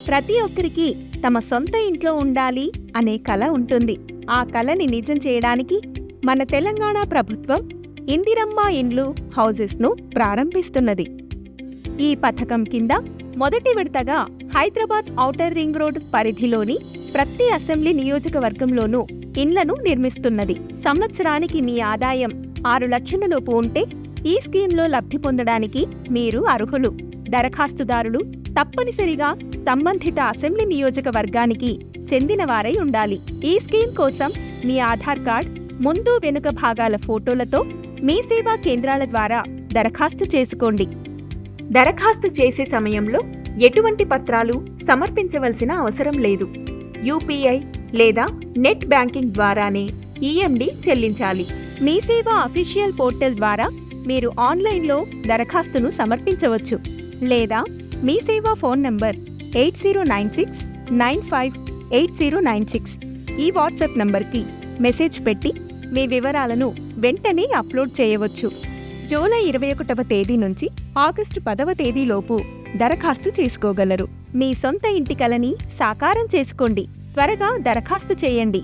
ప్రతి ఒక్కరికి తమ సొంత ఇంట్లో ఉండాలి అనే కల ఉంటుంది. ఆ కలని నిజం చేయడానికి మన తెలంగాణ ప్రభుత్వం ఇందిరమ్మ ఇండ్లు హౌజెస్ను ప్రారంభిస్తున్నది. ఈ పథకం కింద మొదటి విడతగా హైదరాబాద్ ఔటర్ రింగ్ రోడ్ పరిధిలోని ప్రతి అసెంబ్లీ నియోజకవర్గంలోనూ ఇండ్లను నిర్మిస్తున్నది. సంవత్సరానికి మీ ఆదాయం 6 లక్షలలోపు ఉంటే ఈ స్కీమ్లో లబ్ధి పొందడానికి మీరు అర్హులు. దరఖాస్తుదారులు తప్పనిసరిగా సంబంధిత అసెంబ్లీ నియోజకవర్గానికి చెందినవారై ఉండాలి. ఈ స్కీమ్ కోసం మీ ఆధార్ కార్డ్ ముందు వెనుక భాగాల ఫోటోలతో మీ సేవా కేంద్రాల ద్వారా దరఖాస్తు చేసుకోండి. దరఖాస్తు చేసే సమయంలో ఎటువంటి పత్రాలు సమర్పించవలసిన అవసరం లేదు. యూపీఐ లేదా నెట్ బ్యాంకింగ్ ద్వారానే ఈఎండి చెల్లించాలి. మీ సేవ అఫీషియల్ పోర్టల్ ద్వారా మీరు ఆన్లైన్లో దరఖాస్తును సమర్పించవచ్చు. లేదా మీ సేవా ఫోన్ నంబర్ 8096958096 ఈ వాట్సాప్ నంబర్కి మెసేజ్ పెట్టి మీ వివరాలను వెంటనే అప్లోడ్ చేయవచ్చు. జూలై 21వ తేదీ నుంచి ఆగస్టు 10వ తేదీలోపు దరఖాస్తు చేసుకోగలరు. మీ సొంత ఇంటి కలని సాకారం చేసుకోండి. త్వరగా దరఖాస్తు చేయండి.